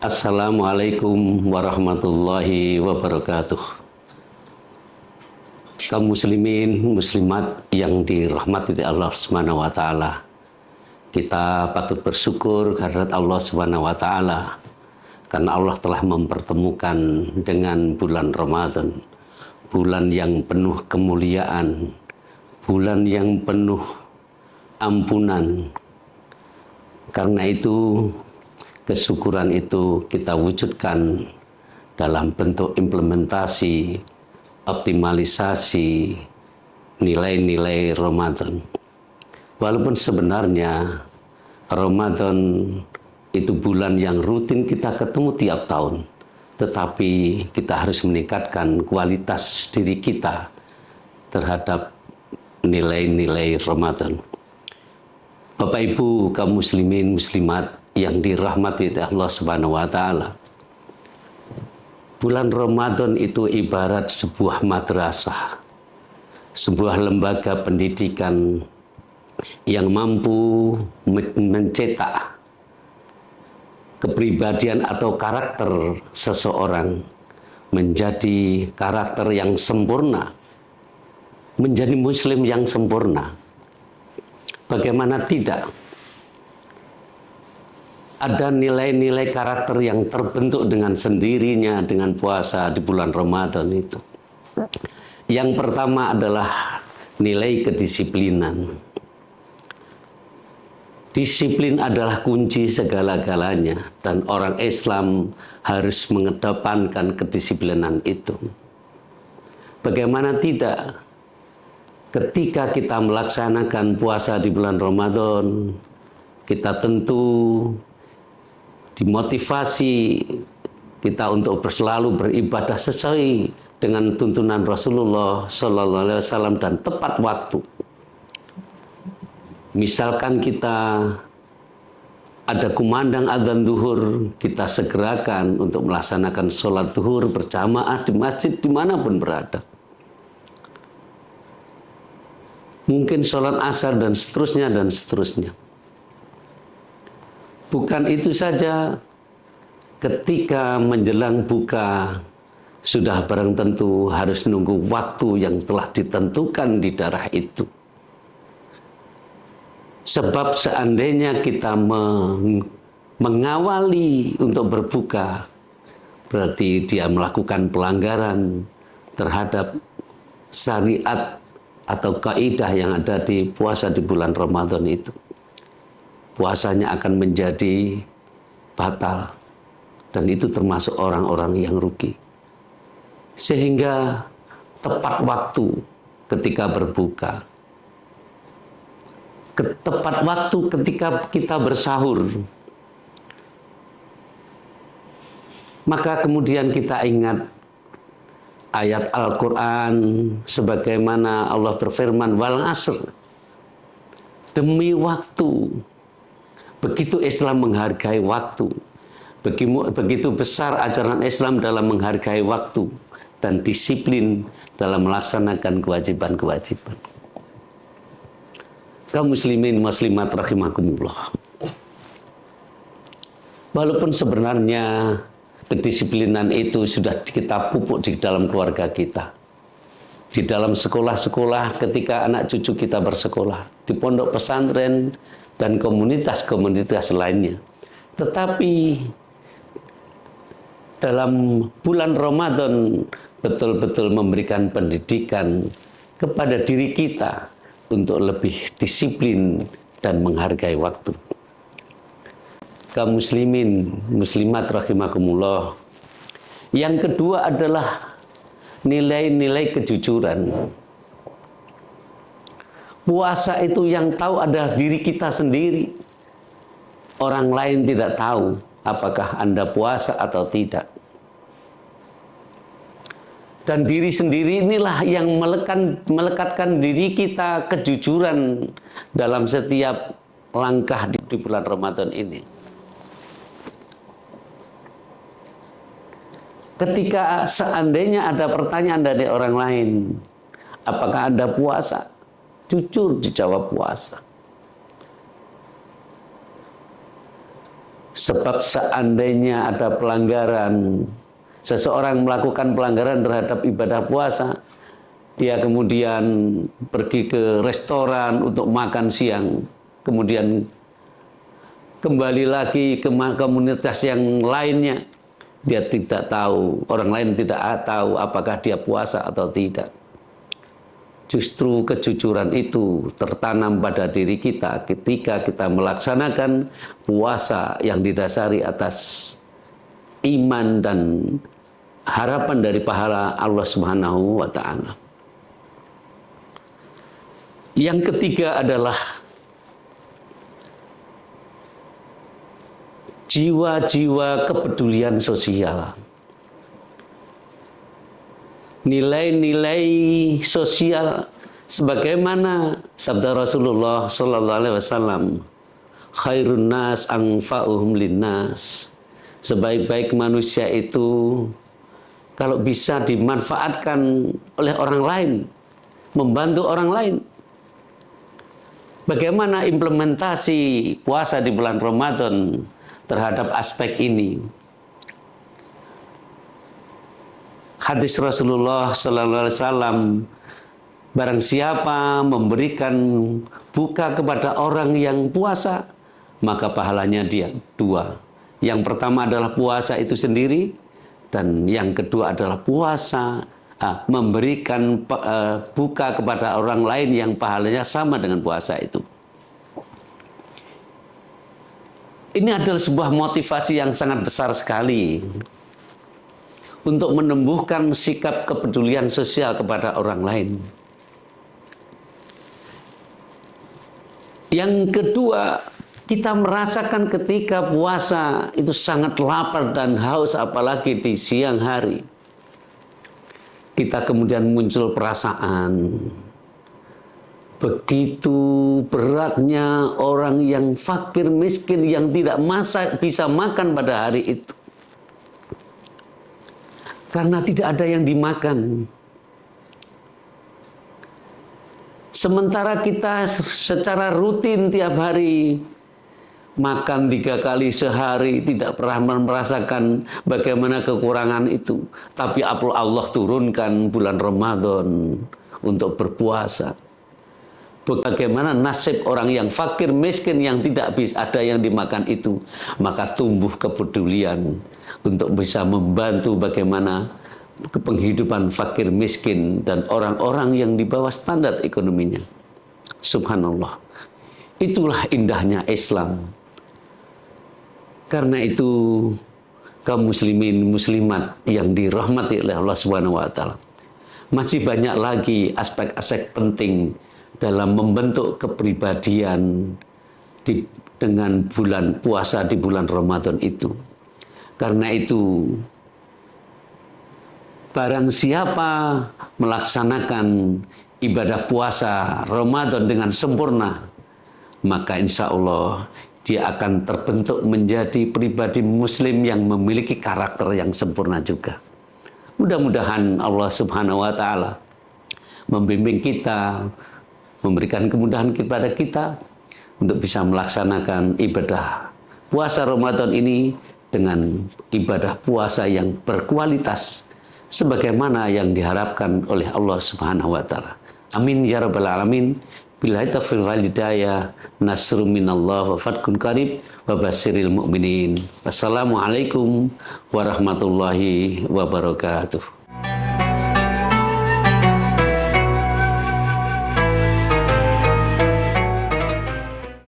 Assalamualaikum warahmatullahi wabarakatuh. Kaum muslimin, muslimat yang dirahmati Allah Subhanahu wa taala. Kita patut bersyukur kehadirat Allah Subhanahu wa taala karena Allah telah mempertemukan dengan bulan Ramadan, bulan yang penuh kemuliaan, bulan yang penuh ampunan. Karena itu kesyukuran itu kita wujudkan dalam bentuk implementasi, optimalisasi nilai-nilai Ramadan. Walaupun sebenarnya Ramadan itu bulan yang rutin kita ketemu tiap tahun, tetapi kita harus meningkatkan kualitas diri kita terhadap nilai-nilai Ramadan. Bapak Ibu kaum muslimin muslimat yang dirahmati Allah Subhanahu wa taala. Bulan Ramadan itu ibarat sebuah madrasah, sebuah lembaga pendidikan yang mampu mencetak kepribadian atau karakter seseorang menjadi karakter yang sempurna, menjadi muslim yang sempurna. Bagaimana tidak? Ada nilai-nilai karakter yang terbentuk dengan sendirinya dengan puasa di bulan Ramadan itu. Yang pertama adalah nilai kedisiplinan. Disiplin adalah kunci segala-galanya dan orang Islam harus mengedepankan kedisiplinan itu. Bagaimana tidak? Ketika kita melaksanakan puasa di bulan Ramadan, kita tentu dimotivasi kita untuk selalu beribadah sesuai dengan tuntunan Rasulullah Sallallahu Alaihi Wasallam dan tepat waktu. Misalkan kita ada kumandang azan duhur, kita segerakan untuk melaksanakan sholat duhur berjamaah di masjid dimanapun berada. Mungkin sholat asar dan seterusnya dan seterusnya. Bukan itu saja, ketika menjelang buka, sudah barang tentu harus nunggu waktu yang telah ditentukan di darah itu. Sebab seandainya kita mengawali untuk berbuka, berarti dia melakukan pelanggaran terhadap syariat atau kaidah yang ada di puasa di bulan Ramadan itu. Puasanya akan menjadi batal dan itu termasuk orang-orang yang rugi. Sehingga tepat waktu ketika berbuka, tepat waktu ketika kita bersahur, maka kemudian kita ingat ayat Al-Quran sebagaimana Allah berfirman, wal asr, demi waktu. Begitu Islam menghargai waktu, begitu besar ajaran Islam dalam menghargai waktu dan disiplin dalam melaksanakan kewajiban-kewajiban. Kaum muslimin muslimat rahimakumullah. Walaupun sebenarnya kedisiplinan itu sudah kita pupuk di dalam keluarga kita, di dalam sekolah-sekolah ketika anak cucu kita bersekolah, di pondok pesantren dan komunitas-komunitas lainnya. Tetapi dalam bulan Ramadan betul-betul memberikan pendidikan kepada diri kita untuk lebih disiplin dan menghargai waktu. Kaum muslimin, muslimat rahimakumullah. Yang kedua adalah nilai-nilai kejujuran. Puasa itu yang tahu adalah diri kita sendiri. Orang lain tidak tahu apakah Anda puasa atau tidak. Dan diri sendiri inilah yang melekatkan diri kita kejujuran dalam setiap langkah di bulan Ramadan ini. Ketika seandainya ada pertanyaan dari orang lain, apakah Anda puasa? Jujur dijawab puasa. Sebab seandainya ada pelanggaran, seseorang melakukan pelanggaran terhadap ibadah puasa, dia kemudian pergi ke restoran untuk makan siang, kemudian kembali lagi ke komunitas yang lainnya, dia tidak tahu, orang lain tidak tahu apakah dia puasa atau tidak. Justru kejujuran itu tertanam pada diri kita ketika kita melaksanakan puasa yang didasari atas iman dan harapan dari pahala Allah Subhanahu wa Ta'ala. Yang ketiga adalah jiwa-jiwa kepedulian sosial. Nilai-nilai sosial sebagaimana sabda Rasulullah sallallahu alaihi wasallam, khairun nas anfa'uhum linnas. Sebaik-baik manusia itu kalau bisa dimanfaatkan oleh orang lain, membantu orang lain. Bagaimana implementasi puasa di bulan Ramadan terhadap aspek ini? Hadis Rasulullah sallallahu alaihi wasallam, barang siapa memberikan buka kepada orang yang puasa, maka pahalanya dia dua. Yang pertama adalah puasa itu sendiri, dan yang kedua adalah puasa memberikan buka kepada orang lain yang pahalanya sama dengan puasa itu. Ini adalah sebuah motivasi yang sangat besar sekali untuk menumbuhkan sikap kepedulian sosial kepada orang lain. Yang kedua, kita merasakan ketika puasa itu sangat lapar dan haus, apalagi di siang hari. Kita kemudian muncul perasaan begitu beratnya orang yang fakir miskin yang tidak bisa makan pada hari itu. Karena tidak ada yang dimakan. Sementara kita secara rutin tiap hari makan 3 kali sehari, tidak pernah merasakan bagaimana kekurangan itu. Tapi Allah turunkan bulan Ramadan untuk berpuasa. Bagaimana nasib orang yang fakir miskin yang tidak bisa ada yang dimakan itu, maka tumbuh kepedulian untuk bisa membantu bagaimana penghidupan fakir miskin dan orang-orang yang di bawah standar ekonominya. Subhanallah. Itulah indahnya Islam. Karena itu kaum muslimin muslimat yang dirahmati oleh Allah Subhanahu wa taala, masih banyak lagi aspek-aspek penting dalam membentuk kepribadian dengan bulan puasa di bulan Ramadan itu. Karena itu, barang siapa melaksanakan ibadah puasa Ramadan dengan sempurna, maka insya Allah dia akan terbentuk menjadi pribadi muslim yang memiliki karakter yang sempurna juga. Mudah-mudahan Allah Subhanahu wa taala membimbing kita, memberikan kemudahan kepada kita untuk bisa melaksanakan ibadah puasa Ramadan ini dengan ibadah puasa yang berkualitas sebagaimana yang diharapkan oleh Allah Subhanahu wa taala. Amin ya rabbal alamin. Billahi taufiq wal hidayah. Nasrun minallah wa fathun qarib wa basyiril mu'minin. Wassalamualaikum warahmatullahi wabarakatuh.